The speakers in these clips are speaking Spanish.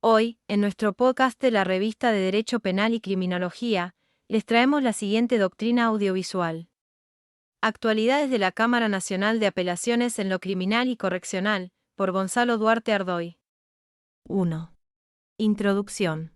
Hoy, en nuestro podcast de la revista de Derecho Penal y Criminología, les traemos la siguiente doctrina audiovisual. Actualidades de la Cámara Nacional de Apelaciones en lo Criminal y Correccional, por Gonzalo Duarte Ardoy. 1. Introducción.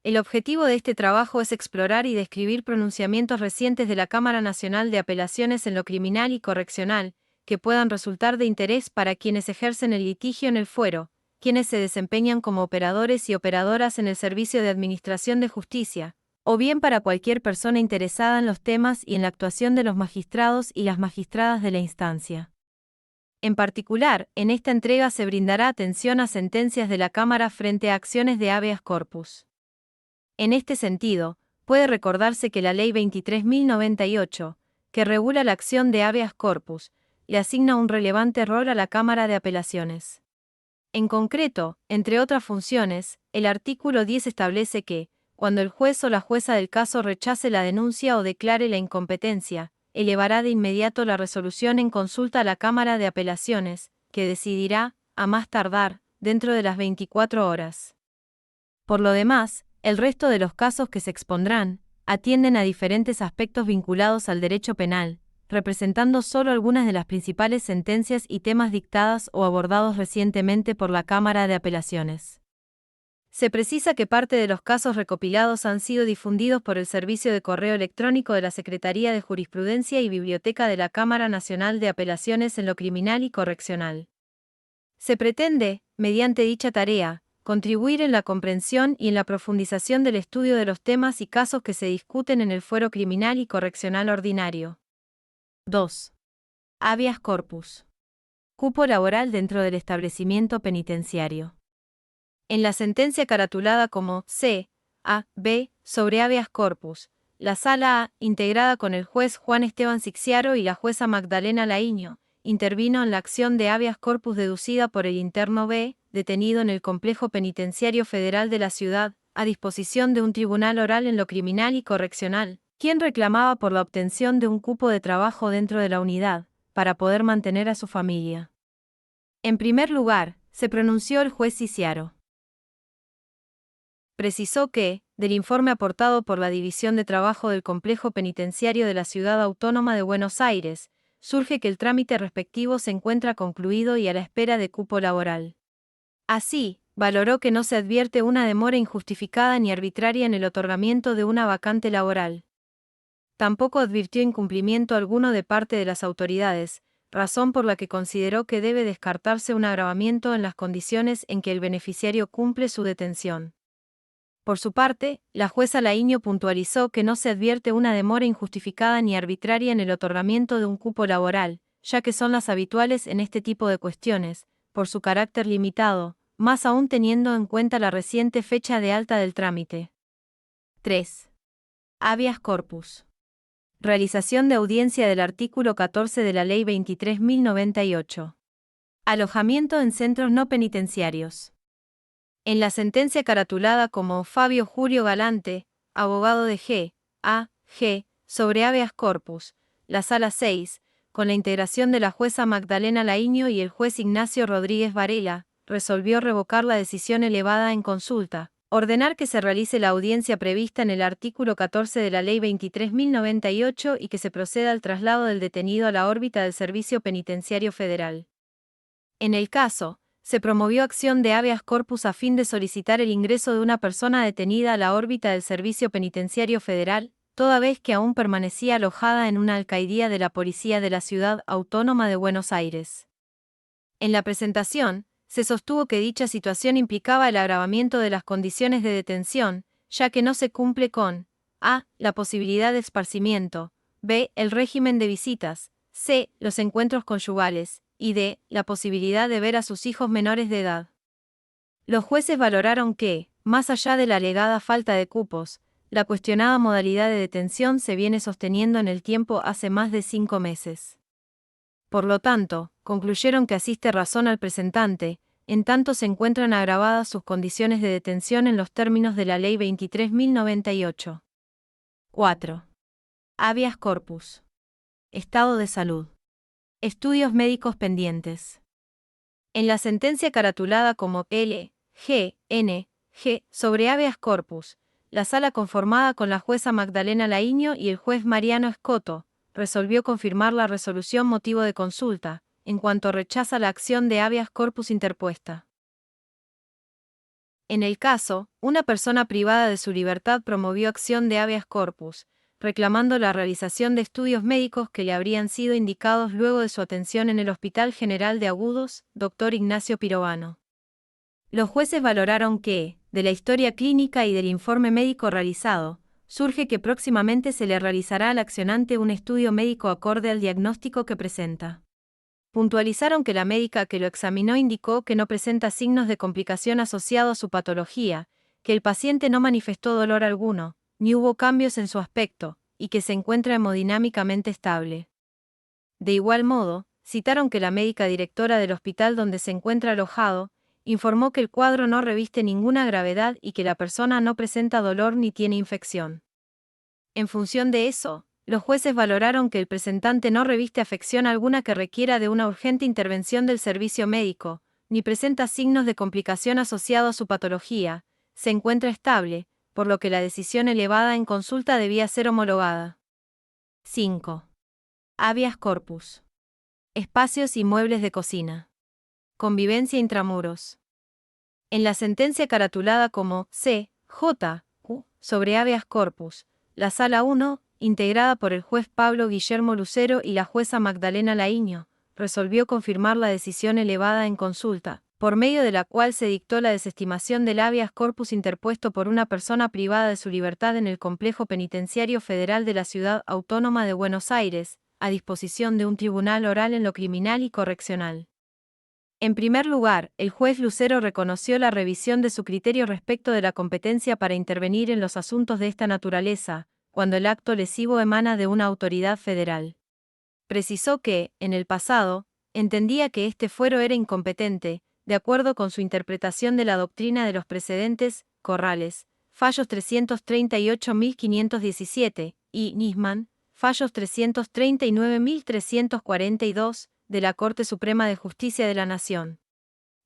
El objetivo de este trabajo es explorar y describir pronunciamientos recientes de la Cámara Nacional de Apelaciones en lo Criminal y Correccional, que puedan resultar de interés para quienes ejercen el litigio en el fuero, quienes se desempeñan como operadores y operadoras en el servicio de administración de justicia, o bien para cualquier persona interesada en los temas y en la actuación de los magistrados y las magistradas de la instancia. En particular, en esta entrega se brindará atención a sentencias de la Cámara frente a acciones de habeas corpus. En este sentido, puede recordarse que la Ley 23.098, que regula la acción de habeas corpus, le asigna un relevante rol a la Cámara de Apelaciones. En concreto, entre otras funciones, el artículo 10 establece que, cuando el juez o la jueza del caso rechace la denuncia o declare la incompetencia, elevará de inmediato la resolución en consulta a la Cámara de Apelaciones, que decidirá, a más tardar, dentro de las 24 horas. Por lo demás, el resto de los casos que se expondrán, atienden a diferentes aspectos vinculados al derecho penal, representando solo algunas de las principales sentencias y temas dictadas o abordados recientemente por la Cámara de Apelaciones. Se precisa que parte de los casos recopilados han sido difundidos por el Servicio de Correo Electrónico de la Secretaría de Jurisprudencia y Biblioteca de la Cámara Nacional de Apelaciones en lo Criminal y Correccional. Se pretende, mediante dicha tarea, contribuir en la comprensión y en la profundización del estudio de los temas y casos que se discuten en el fuero criminal y correccional ordinario. 2. Habeas corpus. Cupo laboral dentro del establecimiento penitenciario. En la sentencia caratulada como C.A.B. sobre habeas corpus, la Sala A, integrada con el juez Juan Esteban Sixiaro y la jueza Magdalena Laíño, intervino en la acción de habeas corpus deducida por el interno B, detenido en el Complejo Penitenciario Federal de la ciudad, a disposición de un tribunal oral en lo criminal y correccional, quien reclamaba por la obtención de un cupo de trabajo dentro de la unidad, para poder mantener a su familia. En primer lugar, se pronunció el juez Sixiaro. Precisó que, del informe aportado por la División de Trabajo del Complejo Penitenciario de la Ciudad Autónoma de Buenos Aires, surge que el trámite respectivo se encuentra concluido y a la espera de cupo laboral. Así, valoró que no se advierte una demora injustificada ni arbitraria en el otorgamiento de una vacante laboral. Tampoco advirtió incumplimiento alguno de parte de las autoridades, razón por la que consideró que debe descartarse un agravamiento en las condiciones en que el beneficiario cumple su detención. Por su parte, la jueza Laíño puntualizó que no se advierte una demora injustificada ni arbitraria en el otorgamiento de un cupo laboral, ya que son las habituales en este tipo de cuestiones, por su carácter limitado, más aún teniendo en cuenta la reciente fecha de alta del trámite. 3. Habeas corpus. Realización de audiencia del artículo 14 de la Ley 23.098. Alojamiento en centros no penitenciarios. En la sentencia caratulada como Fabio Julio Galante, abogado de G.A.G., sobre habeas corpus, la Sala 6, con la integración de la jueza Magdalena Laíño y el juez Ignacio Rodríguez Varela, resolvió revocar la decisión elevada en consulta, ordenar que se realice la audiencia prevista en el artículo 14 de la Ley 23.098 y que se proceda al traslado del detenido a la órbita del Servicio Penitenciario Federal. En el caso, se promovió acción de habeas corpus a fin de solicitar el ingreso de una persona detenida a la órbita del Servicio Penitenciario Federal, toda vez que aún permanecía alojada en una alcaidía de la Policía de la Ciudad Autónoma de Buenos Aires. En la presentación, se sostuvo que dicha situación implicaba el agravamiento de las condiciones de detención, ya que no se cumple con a. la posibilidad de esparcimiento, b. el régimen de visitas, c. los encuentros conyugales, y d. la posibilidad de ver a sus hijos menores de edad. Los jueces valoraron que, más allá de la alegada falta de cupos, la cuestionada modalidad de detención se viene sosteniendo en el tiempo hace más de 5 meses. Por lo tanto, concluyeron que asiste razón al presentante, en tanto se encuentran agravadas sus condiciones de detención en los términos de la Ley 23.098. 4. Habeas corpus. Estado de salud. Estudios médicos pendientes. En la sentencia caratulada como L. G. Sobre habeas corpus, la sala conformada con la jueza Magdalena Lainio y el juez Mariano Escoto, resolvió confirmar la resolución motivo de consulta, en cuanto rechaza la acción de habeas corpus interpuesta. En el caso, una persona privada de su libertad promovió acción de habeas corpus, reclamando la realización de estudios médicos que le habrían sido indicados luego de su atención en el Hospital General de Agudos, Dr. Ignacio Pirovano. Los jueces valoraron que, de la historia clínica y del informe médico realizado, surge que próximamente se le realizará al accionante un estudio médico acorde al diagnóstico que presenta. Puntualizaron que la médica que lo examinó indicó que no presenta signos de complicación asociado a su patología, que el paciente no manifestó dolor alguno, ni hubo cambios en su aspecto, y que se encuentra hemodinámicamente estable. De igual modo, citaron que la médica directora del hospital donde se encuentra alojado, informó que el cuadro no reviste ninguna gravedad y que la persona no presenta dolor ni tiene infección. En función de eso, los jueces valoraron que el presentante no reviste afección alguna que requiera de una urgente intervención del servicio médico, ni presenta signos de complicación asociado a su patología, se encuentra estable, por lo que la decisión elevada en consulta debía ser homologada. 5. Habeas corpus. Espacios y muebles de cocina. Convivencia intramuros. En la sentencia caratulada como C.J. sobre habeas corpus, la Sala 1, integrada por el juez Pablo Guillermo Lucero y la jueza Magdalena Lainio, resolvió confirmar la decisión elevada en consulta, por medio de la cual se dictó la desestimación del habeas corpus interpuesto por una persona privada de su libertad en el Complejo Penitenciario Federal de la Ciudad Autónoma de Buenos Aires, a disposición de un tribunal oral en lo criminal y correccional. En primer lugar, el juez Lucero reconoció la revisión de su criterio respecto de la competencia para intervenir en los asuntos de esta naturaleza, cuando el acto lesivo emana de una autoridad federal. Precisó que, en el pasado, entendía que este fuero era incompetente, de acuerdo con su interpretación de la doctrina de los precedentes, Corrales, fallos 338.517, y Nisman, fallos 339.342, de la Corte Suprema de Justicia de la Nación.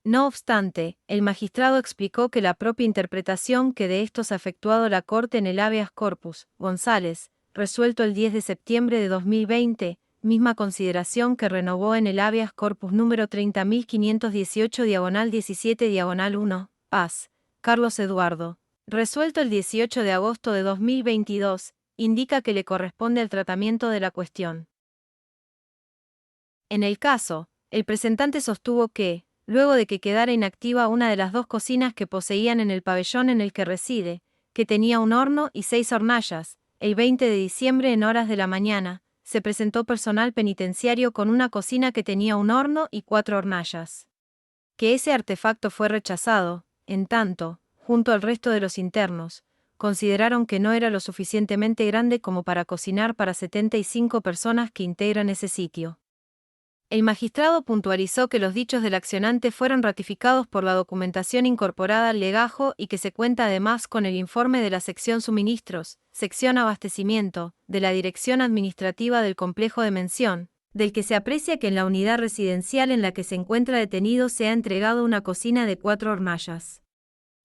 No obstante, el magistrado explicó que la propia interpretación que de estos ha efectuado la Corte en el habeas corpus, González, resuelto el 10 de septiembre de 2020, misma consideración que renovó en el habeas corpus número 30.518/17/1, Paz, Carlos Eduardo, resuelto el 18 de agosto de 2022, indica que le corresponde el tratamiento de la cuestión. En el caso, el presentante sostuvo que, luego de que quedara inactiva una de las dos cocinas que poseían en el pabellón en el que reside, que tenía un horno y 6 hornallas, el 20 de diciembre en horas de la mañana, se presentó personal penitenciario con una cocina que tenía un horno y 4 hornallas. Que ese artefacto fue rechazado, en tanto, junto al resto de los internos, consideraron que no era lo suficientemente grande como para cocinar para 75 personas que integran ese sitio. El magistrado puntualizó que los dichos del accionante fueron ratificados por la documentación incorporada al legajo y que se cuenta además con el informe de la sección suministros, sección abastecimiento, de la Dirección Administrativa del Complejo de Mención, del que se aprecia que en la unidad residencial en la que se encuentra detenido se ha entregado una cocina de 4 hornallas.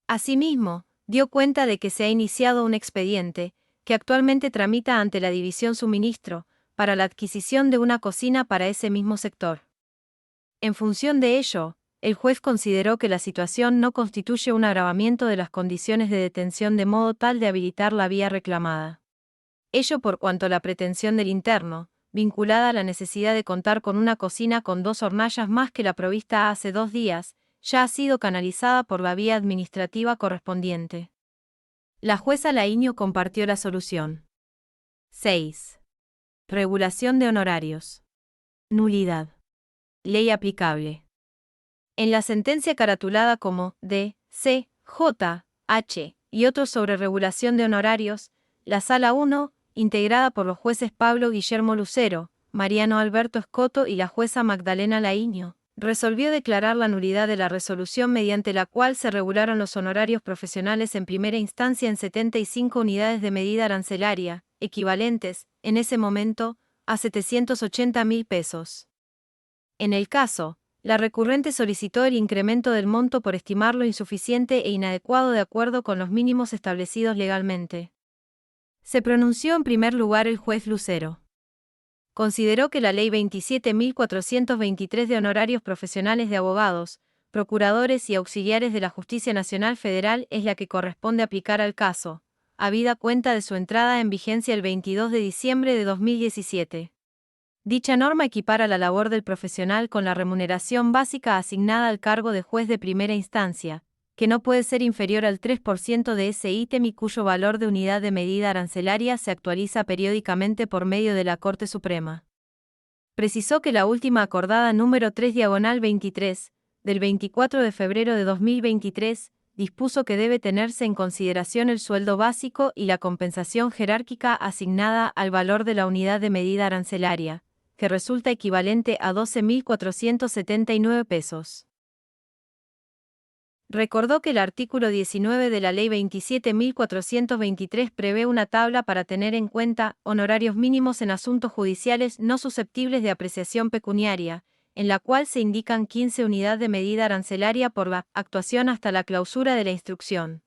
Asimismo, dio cuenta de que se ha iniciado un expediente, que actualmente tramita ante la División Suministro, para la adquisición de una cocina para ese mismo sector. En función de ello, el juez consideró que la situación no constituye un agravamiento de las condiciones de detención de modo tal de habilitar la vía reclamada. Ello por cuanto la pretensión del interno, vinculada a la necesidad de contar con una cocina con 2 hornallas más que la provista hace 2 días, ya ha sido canalizada por la vía administrativa correspondiente. La jueza Lainio compartió la solución. 6. Regulación de honorarios. Nulidad. Ley aplicable. En la sentencia caratulada como D, C, J, H y otros sobre regulación de honorarios, la Sala 1, integrada por los jueces Pablo Guillermo Lucero, Mariano Alberto Escoto y la jueza Magdalena Lainio, resolvió declarar la nulidad de la resolución mediante la cual se regularon los honorarios profesionales en primera instancia en 75 unidades de medida arancelaria, equivalentes, en ese momento, a 780.000 pesos. En el caso, La recurrente solicitó el incremento del monto por estimarlo insuficiente e inadecuado de acuerdo con los mínimos establecidos legalmente. Se pronunció en primer lugar el juez Lucero. Consideró que la Ley 27.423 de honorarios profesionales de abogados, procuradores y auxiliares de la Justicia Nacional Federal es la que corresponde aplicar al caso, habida cuenta de su entrada en vigencia el 22 de diciembre de 2017. Dicha norma equipara la labor del profesional con la remuneración básica asignada al cargo de juez de primera instancia, que no puede ser inferior al 3% de ese ítem y cuyo valor de unidad de medida arancelaria se actualiza periódicamente por medio de la Corte Suprema. Precisó que la última acordada número 3/23, del 24 de febrero de 2023, dispuso que debe tenerse en consideración el sueldo básico y la compensación jerárquica asignada al valor de la unidad de medida arancelaria, que resulta equivalente a 12.479 pesos. Recordó que el artículo 19 de la Ley 27.423 prevé una tabla para tener en cuenta honorarios mínimos en asuntos judiciales no susceptibles de apreciación pecuniaria, en la cual se indican 15 unidades de medida arancelaria por la actuación hasta la clausura de la instrucción.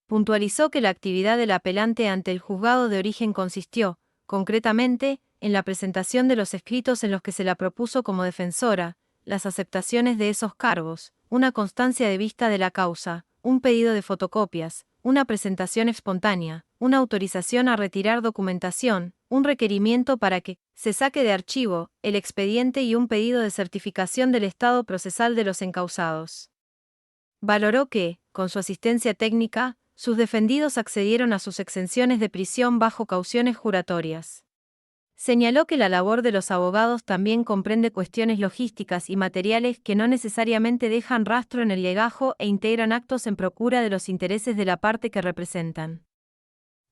Puntualizó que la actividad del apelante ante el juzgado de origen consistió, concretamente, en la presentación de los escritos en los que se la propuso como defensora, las aceptaciones de esos cargos, una constancia de vista de la causa, un pedido de fotocopias, una presentación espontánea, una autorización a retirar documentación, un requerimiento para que se saque de archivo el expediente y un pedido de certificación del estado procesal de los encausados. Valoró que, con su asistencia técnica, sus defendidos accedieron a sus exenciones de prisión bajo cauciones juratorias. Señaló que la labor de los abogados también comprende cuestiones logísticas y materiales que no necesariamente dejan rastro en el legajo e integran actos en procura de los intereses de la parte que representan.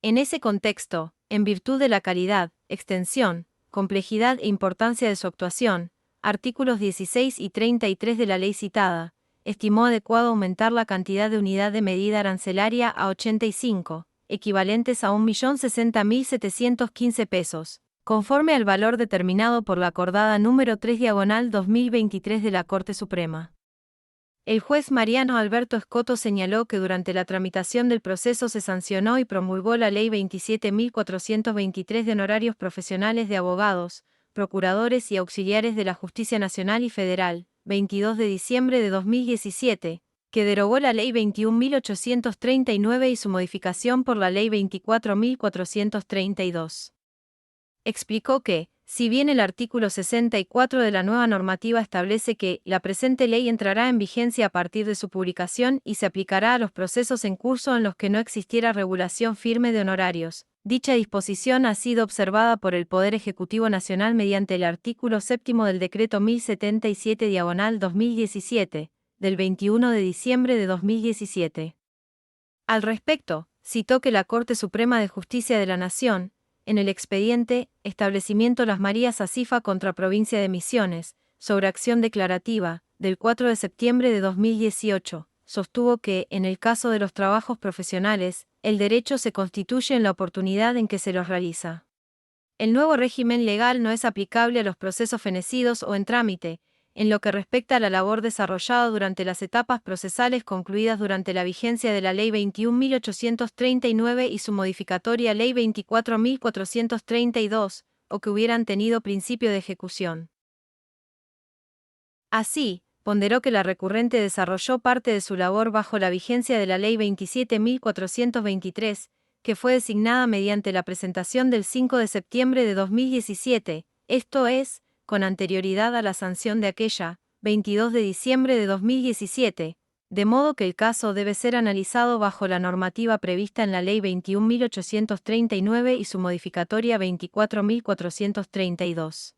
En ese contexto, en virtud de la calidad, extensión, complejidad e importancia de su actuación, artículos 16 y 33 de la ley citada, estimó adecuado aumentar la cantidad de unidad de medida arancelaria a 85, equivalentes a 1.060.715 pesos, conforme al valor determinado por la acordada número 3/2023 de la Corte Suprema. El juez Mariano Alberto Escoto señaló que durante la tramitación del proceso se sancionó y promulgó la Ley 27.423 de honorarios profesionales de abogados, procuradores y auxiliares de la Justicia Nacional y Federal, 22 de diciembre de 2017, que derogó la Ley 21.839 y su modificación por la Ley 24.432. Explicó que, si bien el artículo 64 de la nueva normativa establece que la presente ley entrará en vigencia a partir de su publicación y se aplicará a los procesos en curso en los que no existiera regulación firme de honorarios, dicha disposición ha sido observada por el Poder Ejecutivo Nacional mediante el artículo 7 del Decreto 1077/2017, del 21 de diciembre de 2017. Al respecto, citó que la Corte Suprema de Justicia de la Nación, en el expediente Establecimiento Las Marías Acifa contra Provincia de Misiones, sobre acción declarativa, del 4 de septiembre de 2018, sostuvo que, en el caso de los trabajos profesionales, el derecho se constituye en la oportunidad en que se los realiza. El nuevo régimen legal no es aplicable a los procesos fenecidos o en trámite, en lo que respecta a la labor desarrollada durante las etapas procesales concluidas durante la vigencia de la Ley 21.839 y su modificatoria Ley 24.432, o que hubieran tenido principio de ejecución. Así, ponderó que la recurrente desarrolló parte de su labor bajo la vigencia de la Ley 27.423, que fue designada mediante la presentación del 5 de septiembre de 2017, esto es, con anterioridad a la sanción de aquella, 22 de diciembre de 2017, de modo que el caso debe ser analizado bajo la normativa prevista en la Ley 21.839 y su modificatoria 24.432.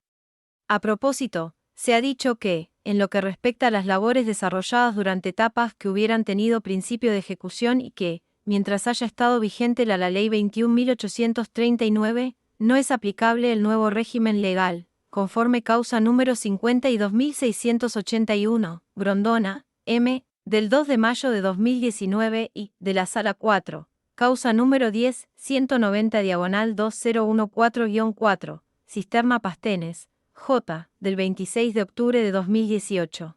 A propósito, se ha dicho que, en lo que respecta a las labores desarrolladas durante etapas que hubieran tenido principio de ejecución y que, mientras haya estado vigente la Ley 21.839, no es aplicable el nuevo régimen legal, conforme causa número 52.681, Grondona, M., del 2 de mayo de 2019 y, de la Sala 4, causa número 10.190/2014-4, Cisterna Pastenes, J. del 26 de octubre de 2018.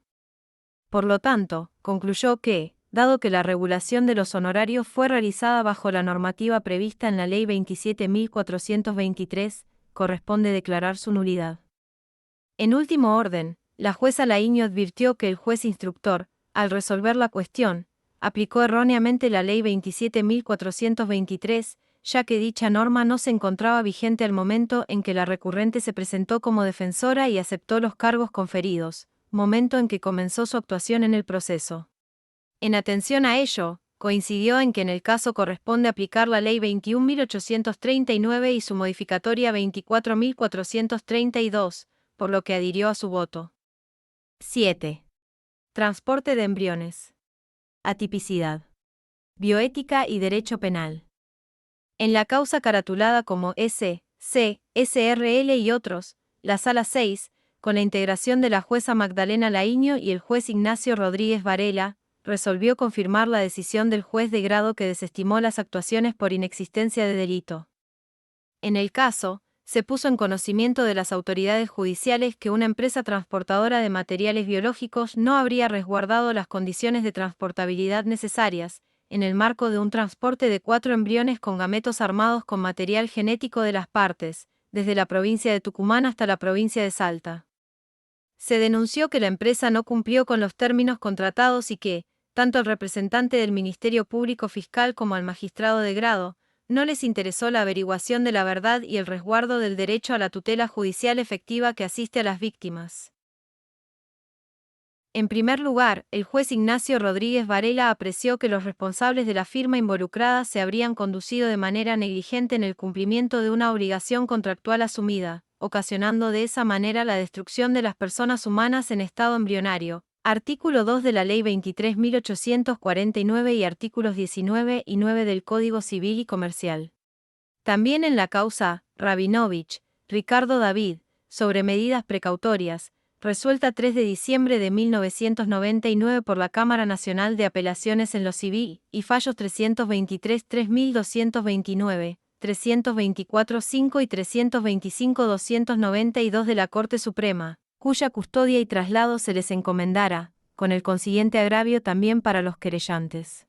Por lo tanto, concluyó que, dado que la regulación de los honorarios fue realizada bajo la normativa prevista en la Ley 27.423, corresponde declarar su nulidad. En último orden, la jueza Laíño advirtió que el juez instructor, al resolver la cuestión, aplicó erróneamente la Ley 27.423, ya que dicha norma no se encontraba vigente al momento en que la recurrente se presentó como defensora y aceptó los cargos conferidos, momento en que comenzó su actuación en el proceso. En atención a ello, coincidió en que en el caso corresponde aplicar la Ley 21.839 y su modificatoria 24.432, por lo que adhirió a su voto. 7. Transporte de embriones. Atipicidad. Bioética y derecho penal. En la causa caratulada como S, C, SRL y otros, la Sala 6, con la integración de la jueza Magdalena Laíño y el juez Ignacio Rodríguez Varela, resolvió confirmar la decisión del juez de grado que desestimó las actuaciones por inexistencia de delito. En el caso, se puso en conocimiento de las autoridades judiciales que una empresa transportadora de materiales biológicos no habría resguardado las condiciones de transportabilidad necesarias, en el marco de un transporte de 4 embriones con gametos armados con material genético de las partes, desde la provincia de Tucumán hasta la provincia de Salta. Se denunció que la empresa no cumplió con los términos contratados y que, tanto al representante del Ministerio Público Fiscal como al magistrado de grado, no les interesó la averiguación de la verdad y el resguardo del derecho a la tutela judicial efectiva que asiste a las víctimas. En primer lugar, el juez Ignacio Rodríguez Varela apreció que los responsables de la firma involucrada se habrían conducido de manera negligente en el cumplimiento de una obligación contractual asumida, ocasionando de esa manera la destrucción de las personas humanas en estado embrionario, artículo 2 de la Ley 23.849 y artículos 19 y 9 del Código Civil y Comercial. También en la causa Rabinovich, Ricardo David, sobre medidas precautorias, resuelta 3 de diciembre de 1999 por la Cámara Nacional de Apelaciones en lo Civil, y fallos 323-3229, 324-5 y 325-292 de la Corte Suprema, cuya custodia y traslado se les encomendara, con el consiguiente agravio también para los querellantes.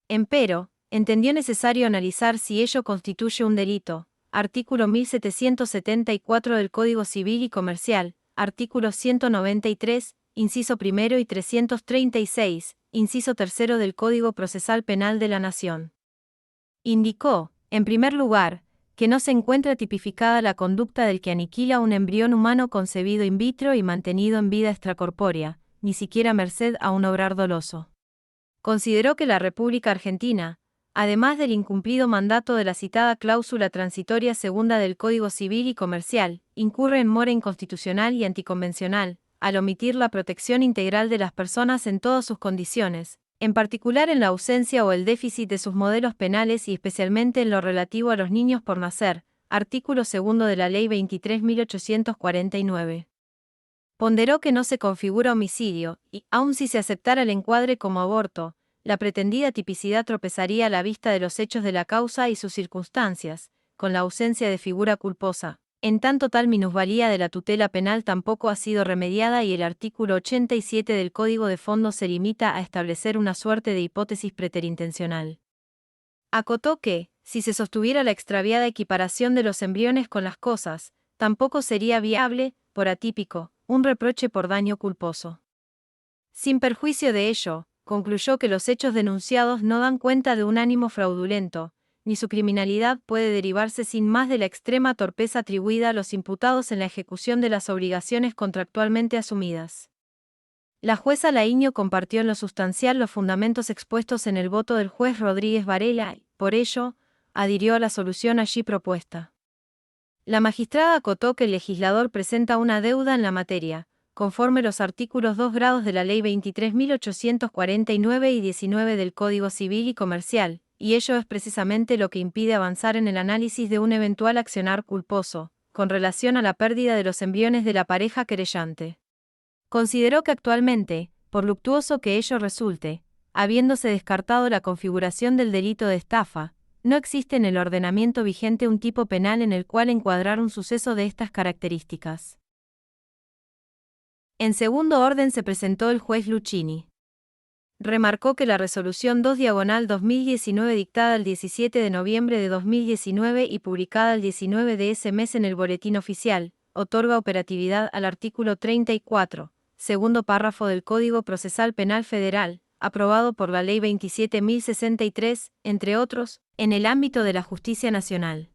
Empero, entendió necesario analizar si ello constituye un delito, artículo 1774 del Código Civil y Comercial, artículos 193, inciso primero y 336, inciso tercero del Código Procesal Penal de la Nación. Indicó, en primer lugar, que no se encuentra tipificada la conducta del que aniquila un embrión humano concebido in vitro y mantenido en vida extracorpórea, ni siquiera merced a un obrar doloso. Consideró que la República Argentina, además del incumplido mandato de la citada cláusula transitoria segunda del Código Civil y Comercial, incurre en mora inconstitucional y anticonvencional, al omitir la protección integral de las personas en todas sus condiciones, en particular en la ausencia o el déficit de sus modelos penales y especialmente en lo relativo a los niños por nacer, artículo 2 de la Ley 23.849. Ponderó que no se configura homicidio, y, aun si se aceptara el encuadre como aborto, la pretendida tipicidad tropezaría a la vista de los hechos de la causa y sus circunstancias, con la ausencia de figura culposa. En tanto tal minusvalía de la tutela penal tampoco ha sido remediada y el artículo 87 del Código de Fondo se limita a establecer una suerte de hipótesis preterintencional. Acotó que, si se sostuviera la extraviada equiparación de los embriones con las cosas, tampoco sería viable, por atípico, un reproche por daño culposo. Sin perjuicio de ello, concluyó que los hechos denunciados no dan cuenta de un ánimo fraudulento, ni su criminalidad puede derivarse sin más de la extrema torpeza atribuida a los imputados en la ejecución de las obligaciones contractualmente asumidas. La jueza Laíño compartió en lo sustancial los fundamentos expuestos en el voto del juez Rodríguez Varela y, por ello, adhirió a la solución allí propuesta. La magistrada acotó que el legislador presenta una deuda en la materia, conforme los artículos 2 grados de la Ley 23.849 y 19 del Código Civil y Comercial, y ello es precisamente lo que impide avanzar en el análisis de un eventual accionar culposo, con relación a la pérdida de los embriones de la pareja querellante. Consideró que actualmente, por luctuoso que ello resulte, habiéndose descartado la configuración del delito de estafa, no existe en el ordenamiento vigente un tipo penal en el cual encuadrar un suceso de estas características. En segundo orden se presentó el juez Luchini. Remarcó que la resolución 2/2019 dictada el 17 de noviembre de 2019 y publicada el 19 de ese mes en el Boletín Oficial, otorga operatividad al artículo 34, segundo párrafo del Código Procesal Penal Federal, aprobado por la Ley 27.063, entre otros, en el ámbito de la justicia nacional.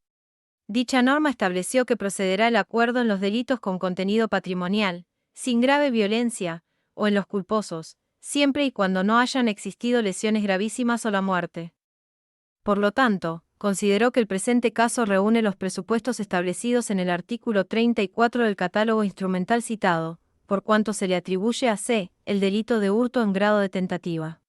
Dicha norma estableció que procederá el acuerdo en los delitos con contenido patrimonial, sin grave violencia, o en los culposos, siempre y cuando no hayan existido lesiones gravísimas o la muerte. Por lo tanto, consideró que el presente caso reúne los presupuestos establecidos en el artículo 34 del catálogo instrumental citado, por cuanto se le atribuye a C. el delito de hurto en grado de tentativa.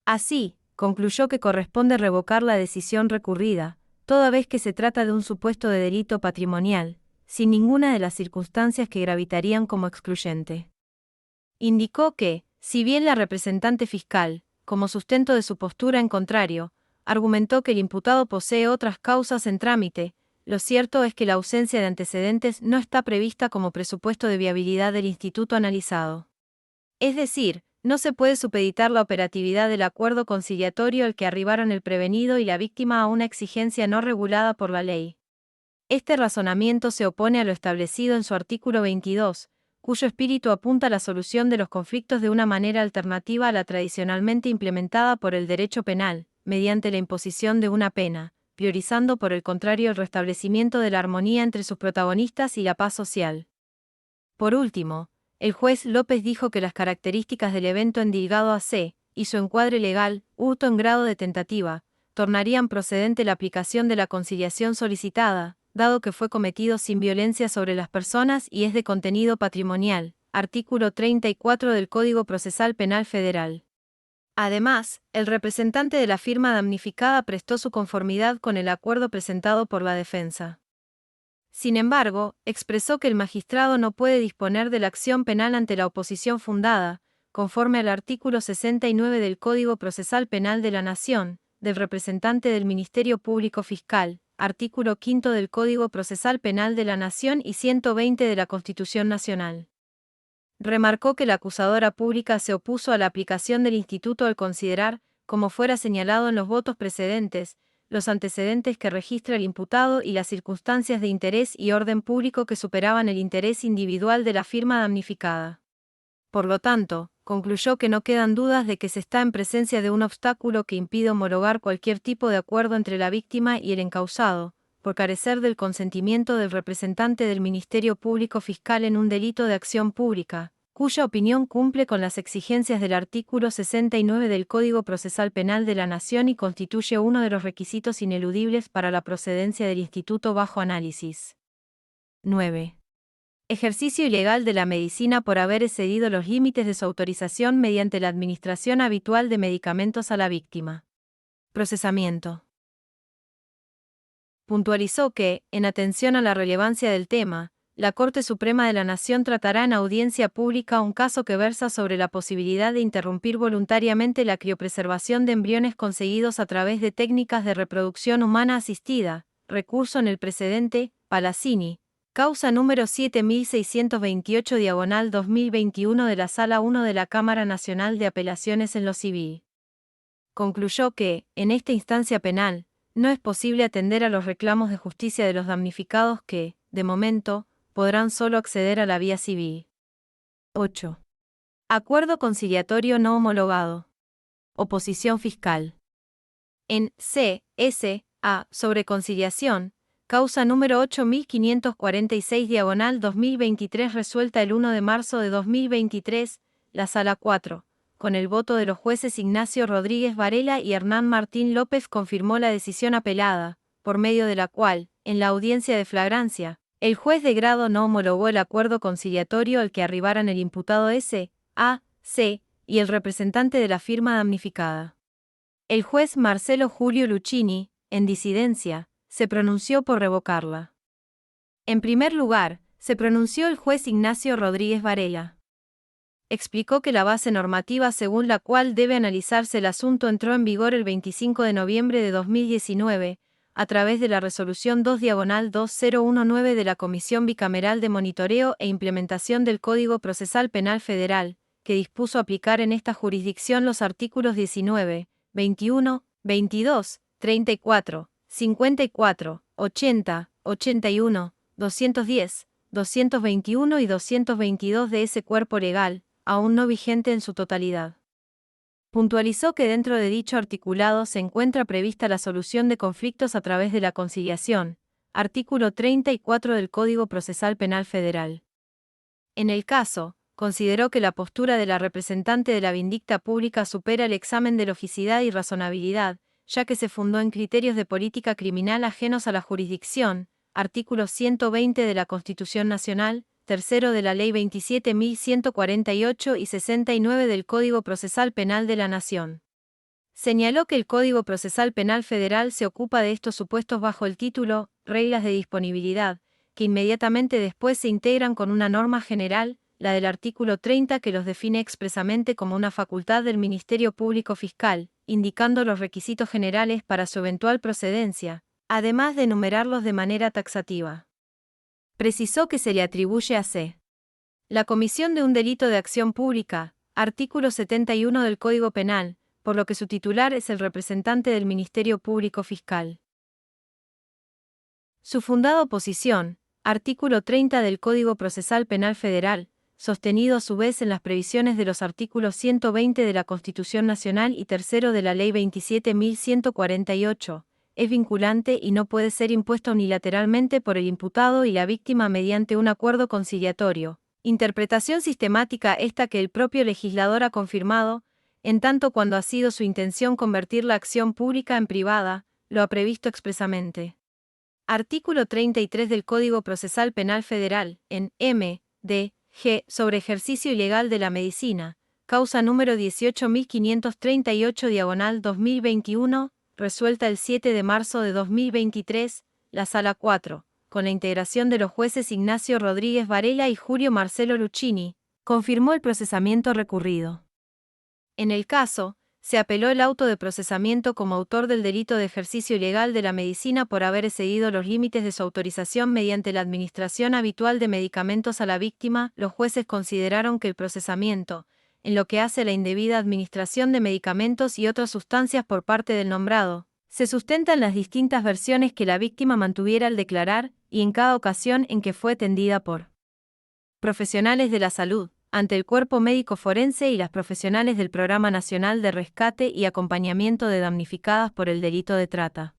Así, concluyó que corresponde revocar la decisión recurrida, toda vez que se trata de un supuesto de delito patrimonial, sin ninguna de las circunstancias que gravitarían como excluyente. Indicó que, si bien la representante fiscal, como sustento de su postura en contrario, argumentó que el imputado posee otras causas en trámite, lo cierto es que la ausencia de antecedentes no está prevista como presupuesto de viabilidad del instituto analizado. Es decir, no se puede supeditar la operatividad del acuerdo conciliatorio al que arribaron el prevenido y la víctima a una exigencia no regulada por la ley. Este razonamiento se opone a lo establecido en su artículo 22, cuyo espíritu apunta a la solución de los conflictos de una manera alternativa a la tradicionalmente implementada por el derecho penal, mediante la imposición de una pena, priorizando por el contrario el restablecimiento de la armonía entre sus protagonistas y la paz social. Por último, el juez López dijo que las características del evento endilgado a C, y su encuadre legal, hurto en grado de tentativa, tornarían procedente la aplicación de la conciliación solicitada, dado que fue cometido sin violencia sobre las personas y es de contenido patrimonial, artículo 34 del Código Procesal Penal Federal. Además, el representante de la firma damnificada prestó su conformidad con el acuerdo presentado por la defensa. Sin embargo, expresó que el magistrado no puede disponer de la acción penal ante la oposición fundada, conforme al artículo 69 del Código Procesal Penal de la Nación, del representante del Ministerio Público Fiscal, artículo 5 del Código Procesal Penal de la Nación y 120 de la Constitución Nacional. Remarcó que la acusadora pública se opuso a la aplicación del instituto al considerar, como fuera señalado en los votos precedentes, los antecedentes que registra el imputado y las circunstancias de interés y orden público que superaban el interés individual de la firma damnificada. Por lo tanto, concluyó que no quedan dudas de que se está en presencia de un obstáculo que impide homologar cualquier tipo de acuerdo entre la víctima y el encausado, por carecer del consentimiento del representante del Ministerio Público Fiscal en un delito de acción pública, cuya opinión cumple con las exigencias del artículo 69 del Código Procesal Penal de la Nación y constituye uno de los requisitos ineludibles para la procedencia del instituto bajo análisis. 9. Ejercicio ilegal de la medicina por haber excedido los límites de su autorización mediante la administración habitual de medicamentos a la víctima. Procesamiento. Puntualizó que, en atención a la relevancia del tema, la Corte Suprema de la Nación tratará en audiencia pública un caso que versa sobre la posibilidad de interrumpir voluntariamente la criopreservación de embriones conseguidos a través de técnicas de reproducción humana asistida, recurso en el precedente, Palazzini, causa número 7628/2021 de la Sala 1 de la Cámara Nacional de Apelaciones en lo Civil. Concluyó que, en esta instancia penal, no es posible atender a los reclamos de justicia de los damnificados que, de momento, podrán solo acceder a la vía civil. 8. Acuerdo conciliatorio no homologado. Oposición fiscal. En C.S.A. sobre conciliación, causa número 8546/2023 resuelta el 1 de marzo de 2023, la Sala 4, con el voto de los jueces Ignacio Rodríguez Varela y Hernán Martín López confirmó la decisión apelada, por medio de la cual, en la audiencia de flagrancia, el juez de grado no homologó el acuerdo conciliatorio al que arribaran el imputado S.A.C. y el representante de la firma damnificada. El juez Marcelo Julio Luchini, en disidencia, se pronunció por revocarla. En primer lugar, se pronunció el juez Ignacio Rodríguez Varela. Explicó que la base normativa según la cual debe analizarse el asunto entró en vigor el 25 de noviembre de 2019, a través de la Resolución 2/2019 de la Comisión Bicameral de Monitoreo e Implementación del Código Procesal Penal Federal, que dispuso aplicar en esta jurisdicción los artículos 19, 21, 22, 34, 54, 80, 81, 210, 221 y 222 de ese cuerpo legal, aún no vigente en su totalidad. Puntualizó que dentro de dicho articulado se encuentra prevista la solución de conflictos a través de la conciliación, artículo 34 del Código Procesal Penal Federal. En el caso, consideró que la postura de la representante de la vindicta pública supera el examen de logicidad y razonabilidad, ya que se fundó en criterios de política criminal ajenos a la jurisdicción, artículo 120 de la Constitución Nacional, tercero de la Ley 27.148 y 69 del Código Procesal Penal de la Nación. Señaló que el Código Procesal Penal Federal se ocupa de estos supuestos bajo el título Reglas de disponibilidad, que inmediatamente después se integran con una norma general, la del artículo 30, que los define expresamente como una facultad del Ministerio Público Fiscal, indicando los requisitos generales para su eventual procedencia, además de enumerarlos de manera taxativa. Precisó que se le atribuye a c. la comisión de un delito de acción pública, artículo 71 del Código Penal, por lo que su titular es el representante del Ministerio Público Fiscal. Su fundada oposición, artículo 30 del Código Procesal Penal Federal, sostenido a su vez en las previsiones de los artículos 120 de la Constitución Nacional y tercero de la Ley 27.148, es vinculante y no puede ser impuesta unilateralmente por el imputado y la víctima mediante un acuerdo conciliatorio. Interpretación sistemática esta que el propio legislador ha confirmado, en tanto cuando ha sido su intención convertir la acción pública en privada, lo ha previsto expresamente. Artículo 33 del Código Procesal Penal Federal, en M. D. G. sobre ejercicio ilegal de la medicina, causa número 18.538/2021, resuelta el 7 de marzo de 2023, la Sala 4, con la integración de los jueces Ignacio Rodríguez Varela y Julio Marcelo Luchini, confirmó el procesamiento recurrido. En el caso, se apeló el auto de procesamiento como autor del delito de ejercicio ilegal de la medicina por haber excedido los límites de su autorización mediante la administración habitual de medicamentos a la víctima. Los jueces consideraron que el procesamiento, en lo que hace a la indebida administración de medicamentos y otras sustancias por parte del nombrado, se sustenta en las distintas versiones que la víctima mantuviera al declarar y en cada ocasión en que fue atendida por profesionales de la salud, ante el cuerpo médico forense y las profesionales del Programa Nacional de Rescate y Acompañamiento de Damnificadas por el delito de trata.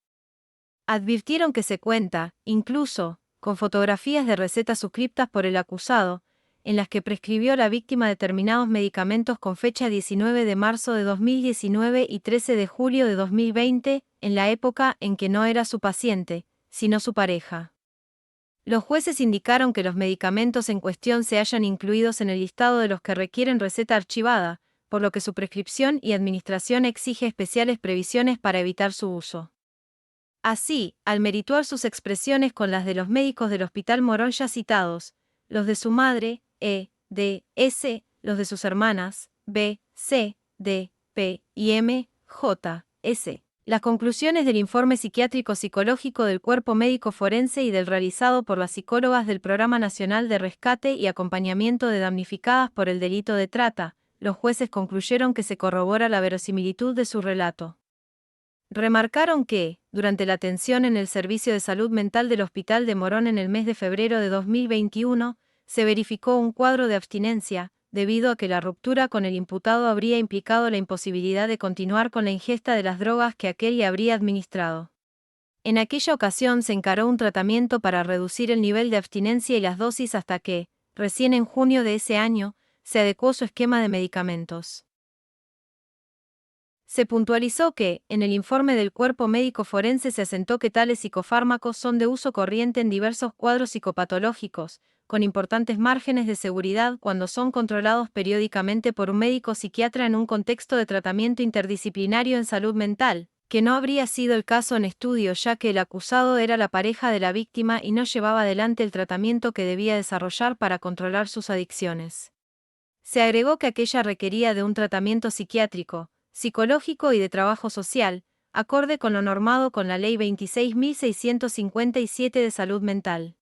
Advirtieron que se cuenta, incluso, con fotografías de recetas suscriptas por el acusado, en las que prescribió la víctima determinados medicamentos con fecha 19 de marzo de 2019 y 13 de julio de 2020, en la época en que no era su paciente, sino su pareja. Los jueces indicaron que los medicamentos en cuestión se hallan incluidos en el listado de los que requieren receta archivada, por lo que su prescripción y administración exige especiales previsiones para evitar su uso. Así, al merituar sus expresiones con las de los médicos del Hospital Morón ya citados, los de su madre, E, D, S, los de sus hermanas, B, C, D, P y M, J, S. Las conclusiones del informe psiquiátrico psicológico del cuerpo médico forense y del realizado por las psicólogas del Programa Nacional de Rescate y Acompañamiento de Damnificadas por el delito de trata, los jueces concluyeron que se corrobora la verosimilitud de su relato. Remarcaron que, durante la atención en el Servicio de Salud Mental del Hospital de Morón en el mes de febrero de 2021, se verificó un cuadro de abstinencia, debido a que la ruptura con el imputado habría implicado la imposibilidad de continuar con la ingesta de las drogas que aquel le habría administrado. En aquella ocasión se encaró un tratamiento para reducir el nivel de abstinencia y las dosis hasta que, recién en junio de ese año, se adecuó su esquema de medicamentos. Se puntualizó que, en el informe del cuerpo médico forense se asentó que tales psicofármacos son de uso corriente en diversos cuadros psicopatológicos, con importantes márgenes de seguridad cuando son controlados periódicamente por un médico psiquiatra en un contexto de tratamiento interdisciplinario en salud mental, que no habría sido el caso en estudio ya que el acusado era la pareja de la víctima y no llevaba adelante el tratamiento que debía desarrollar para controlar sus adicciones. Se agregó que aquella requería de un tratamiento psiquiátrico, psicológico y de trabajo social, acorde con lo normado con la Ley 26.657 de Salud Mental.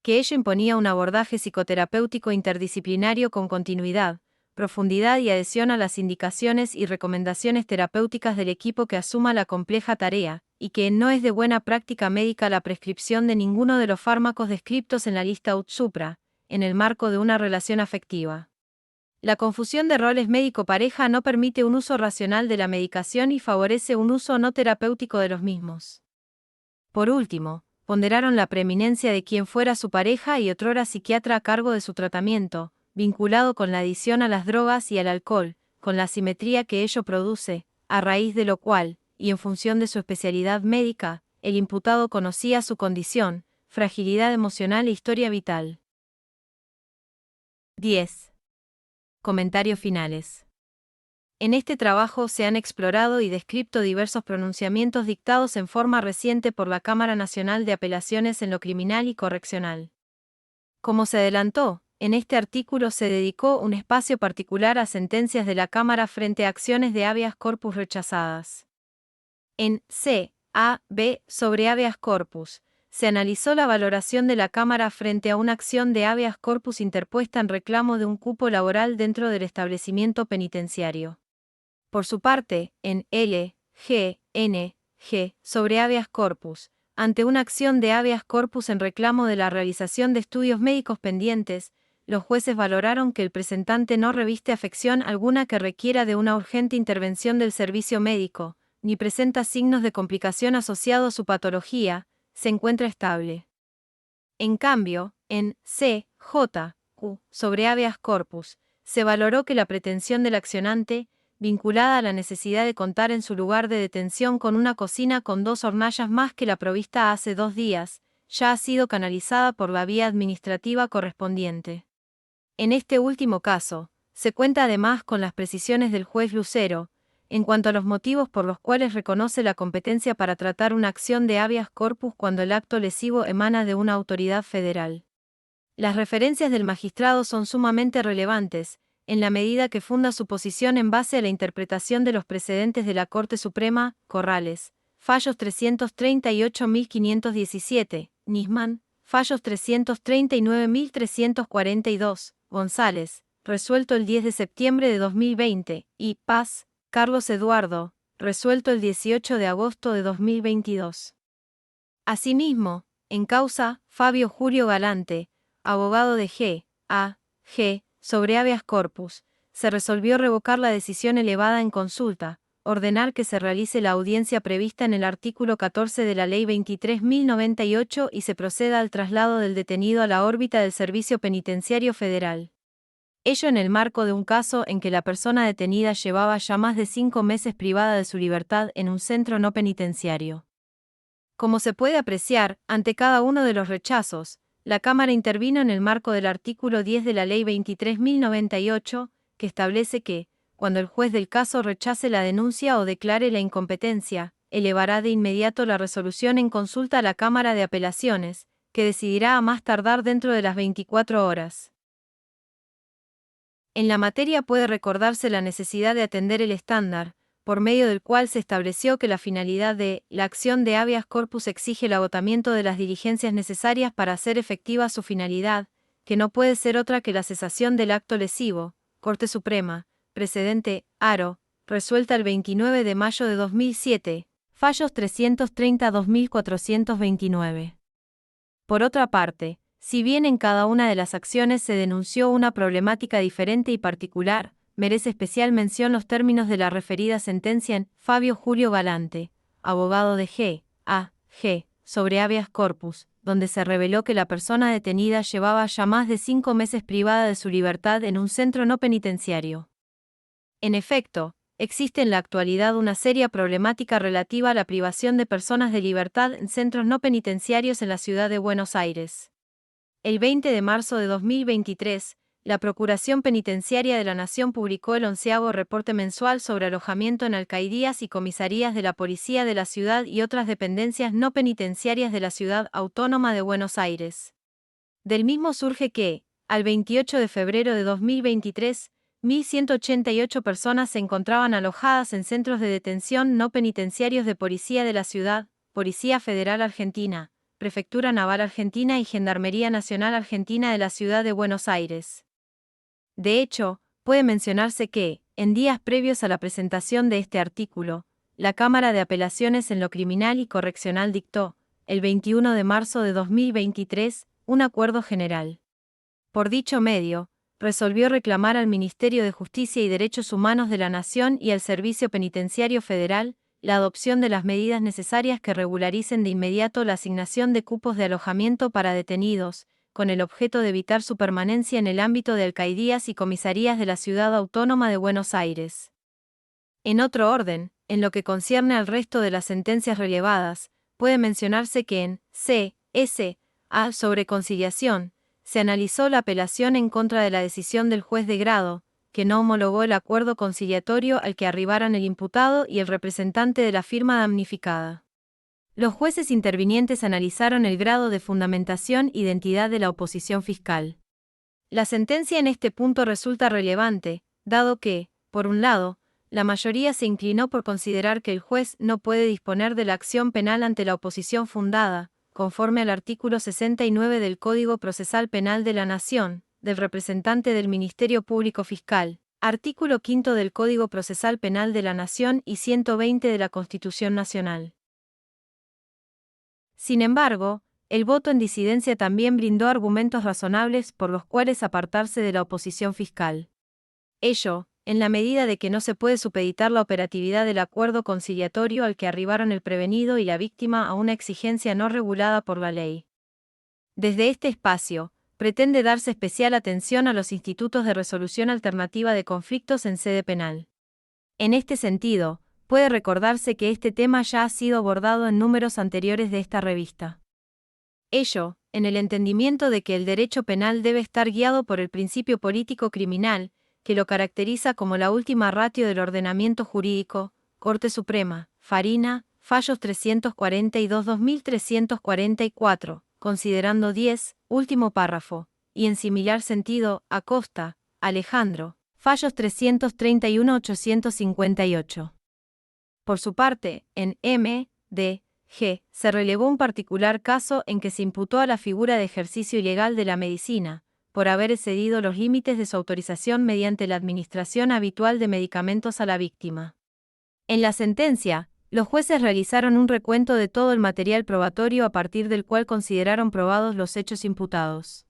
Que ello imponía un abordaje psicoterapéutico interdisciplinario con continuidad, profundidad y adhesión a las indicaciones y recomendaciones terapéuticas del equipo que asuma la compleja tarea, y que no es de buena práctica médica la prescripción de ninguno de los fármacos descriptos en la lista UT-SUPRA, en el marco de una relación afectiva. La confusión de roles médico-pareja no permite un uso racional de la medicación y favorece un uso no terapéutico de los mismos. Por último, ponderaron la preeminencia de quien fuera su pareja y otrora psiquiatra a cargo de su tratamiento, vinculado con la adicción a las drogas y al alcohol, con la asimetría que ello produce, a raíz de lo cual, y en función de su especialidad médica, el imputado conocía su condición, fragilidad emocional e historia vital. 10. Comentarios finales. En este trabajo se han explorado y descrito diversos pronunciamientos dictados en forma reciente por la Cámara Nacional de Apelaciones en lo Criminal y Correccional. Como se adelantó, en este artículo se dedicó un espacio particular a sentencias de la Cámara frente a acciones de habeas corpus rechazadas. En C. A. B. sobre habeas corpus, se analizó la valoración de la Cámara frente a una acción de habeas corpus interpuesta en reclamo de un cupo laboral dentro del establecimiento penitenciario. Por su parte, en L. G. N. G. sobre habeas corpus, ante una acción de habeas corpus en reclamo de la realización de estudios médicos pendientes, los jueces valoraron que el presentante no reviste afección alguna que requiera de una urgente intervención del servicio médico, ni presenta signos de complicación asociado a su patología, se encuentra estable. En cambio, en C. J. Q. sobre habeas corpus, se valoró que la pretensión del accionante, vinculada a la necesidad de contar en su lugar de detención con una cocina con 2 hornallas más que la provista hace 2 días, ya ha sido canalizada por la vía administrativa correspondiente. En este último caso, se cuenta además con las precisiones del juez Lucero, en cuanto a los motivos por los cuales reconoce la competencia para tratar una acción de habeas corpus cuando el acto lesivo emana de una autoridad federal. Las referencias del magistrado son sumamente relevantes, en la medida que funda su posición en base a la interpretación de los precedentes de la Corte Suprema, Corrales, fallos 338.517, Nisman, fallos 339.342, González, resuelto el 10 de septiembre de 2020, y Paz, Carlos Eduardo, resuelto el 18 de agosto de 2022. Asimismo, en causa, Fabio Julio Galante, abogado de G. A. G. sobre habeas corpus, se resolvió revocar la decisión elevada en consulta, ordenar que se realice la audiencia prevista en el artículo 14 de la Ley 23.098 y se proceda al traslado del detenido a la órbita del Servicio Penitenciario Federal. Ello en el marco de un caso en que la persona detenida llevaba ya más de 5 meses privada de su libertad en un centro no penitenciario. Como se puede apreciar, ante cada uno de los rechazos, la Cámara intervino en el marco del artículo 10 de la Ley 23.098, que establece que, cuando el juez del caso rechace la denuncia o declare la incompetencia, elevará de inmediato la resolución en consulta a la Cámara de Apelaciones, que decidirá a más tardar dentro de las 24 horas. En la materia puede recordarse la necesidad de atender el estándar, por medio del cual se estableció que la finalidad de la acción de habeas corpus exige el agotamiento de las diligencias necesarias para hacer efectiva su finalidad, que no puede ser otra que la cesación del acto lesivo, Corte Suprema, precedente, Aro, resuelta el 29 de mayo de 2007, fallos 330-2429. Por otra parte, si bien en cada una de las acciones se denunció una problemática diferente y particular, merece especial mención los términos de la referida sentencia en Fabio Julio Galante, abogado de G. A. G. sobre habeas corpus, donde se reveló que la persona detenida llevaba ya más de 5 meses privada de su libertad en un centro no penitenciario. En efecto, existe en la actualidad una seria problemática relativa a la privación de personas de libertad en centros no penitenciarios en la ciudad de Buenos Aires. El 20 de marzo de 2023, la Procuración Penitenciaria de la Nación publicó el 11º reporte mensual sobre alojamiento en alcaidías y comisarías de la Policía de la Ciudad y otras dependencias no penitenciarias de la Ciudad Autónoma de Buenos Aires. Del mismo surge que, al 28 de febrero de 2023, 1.188 personas se encontraban alojadas en centros de detención no penitenciarios de Policía de la Ciudad, Policía Federal Argentina, Prefectura Naval Argentina y Gendarmería Nacional Argentina de la Ciudad de Buenos Aires. De hecho, puede mencionarse que, en días previos a la presentación de este artículo, la Cámara de Apelaciones en lo Criminal y Correccional dictó, el 21 de marzo de 2023, un acuerdo general. Por dicho medio, resolvió reclamar al Ministerio de Justicia y Derechos Humanos de la Nación y al Servicio Penitenciario Federal la adopción de las medidas necesarias que regularicen de inmediato la asignación de cupos de alojamiento para detenidos, con el objeto de evitar su permanencia en el ámbito de alcaldías y comisarías de la Ciudad Autónoma de Buenos Aires. En otro orden, en lo que concierne al resto de las sentencias relevadas, puede mencionarse que en C.S.A. sobre conciliación, se analizó la apelación en contra de la decisión del juez de grado, que no homologó el acuerdo conciliatorio al que arribaran el imputado y el representante de la firma damnificada. Los jueces intervinientes analizaron el grado de fundamentación e identidad de la oposición fiscal. La sentencia en este punto resulta relevante, dado que, por un lado, la mayoría se inclinó por considerar que el juez no puede disponer de la acción penal ante la oposición fundada, conforme al artículo 69 del Código Procesal Penal de la Nación, del representante del Ministerio Público Fiscal, artículo 5 del Código Procesal Penal de la Nación y 120 de la Constitución Nacional. Sin embargo, el voto en disidencia también brindó argumentos razonables por los cuales apartarse de la oposición fiscal. Ello, en la medida de que no se puede supeditar la operatividad del acuerdo conciliatorio al que arribaron el prevenido y la víctima a una exigencia no regulada por la ley. Desde este espacio, pretende darse especial atención a los institutos de resolución alternativa de conflictos en sede penal. En este sentido, puede recordarse que este tema ya ha sido abordado en números anteriores de esta revista. Ello, en el entendimiento de que el derecho penal debe estar guiado por el principio político criminal, que lo caracteriza como la última ratio del ordenamiento jurídico, Corte Suprema, Farina, Fallos 342-2344, considerando 10, último párrafo, y en similar sentido, Acosta, Alejandro, Fallos 331-858. Por su parte, en M.D.G. se relevó un particular caso en que se imputó a la figura de ejercicio ilegal de la medicina, por haber excedido los límites de su autorización mediante la administración habitual de medicamentos a la víctima. En la sentencia, los jueces realizaron un recuento de todo el material probatorio a partir del cual consideraron probados los hechos imputados.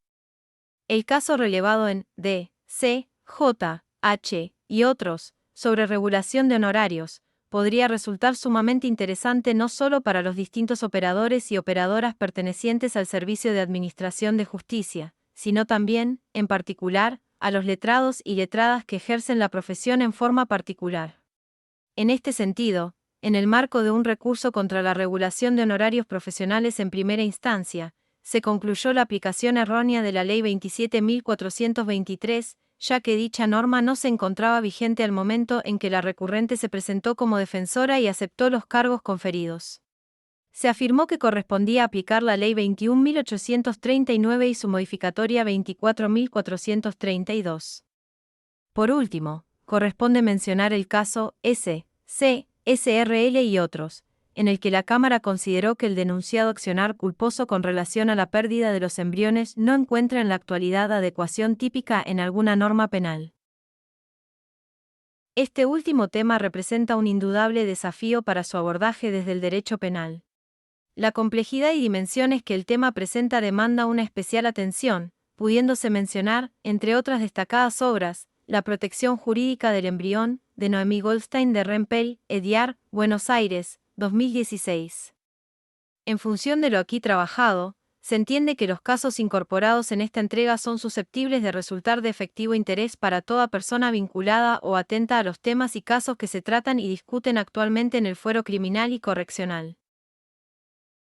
El caso relevado en D, C, J, H y otros, sobre regulación de honorarios, podría resultar sumamente interesante no solo para los distintos operadores y operadoras pertenecientes al Servicio de Administración de Justicia, sino también, en particular, a los letrados y letradas que ejercen la profesión en forma particular. En este sentido, en el marco de un recurso contra la regulación de honorarios profesionales en primera instancia, se concluyó la aplicación errónea de la Ley 27.423, ya que dicha norma no se encontraba vigente al momento en que la recurrente se presentó como defensora y aceptó los cargos conferidos. Se afirmó que correspondía aplicar la Ley 21.839 y su modificatoria 24.432. Por último, corresponde mencionar el caso S.C., SRL y otros, en el que la Cámara consideró que el denunciado accionar culposo con relación a la pérdida de los embriones no encuentra en la actualidad adecuación típica en alguna norma penal. Este último tema representa un indudable desafío para su abordaje desde el derecho penal. La complejidad y dimensiones que el tema presenta demanda una especial atención, pudiéndose mencionar, entre otras destacadas obras, La protección jurídica del embrión, de Noemí Goldstein de Rempel, Ediar, Buenos Aires, 2016. En función de lo aquí trabajado, se entiende que los casos incorporados en esta entrega son susceptibles de resultar de efectivo interés para toda persona vinculada o atenta a los temas y casos que se tratan y discuten actualmente en el fuero criminal y correccional.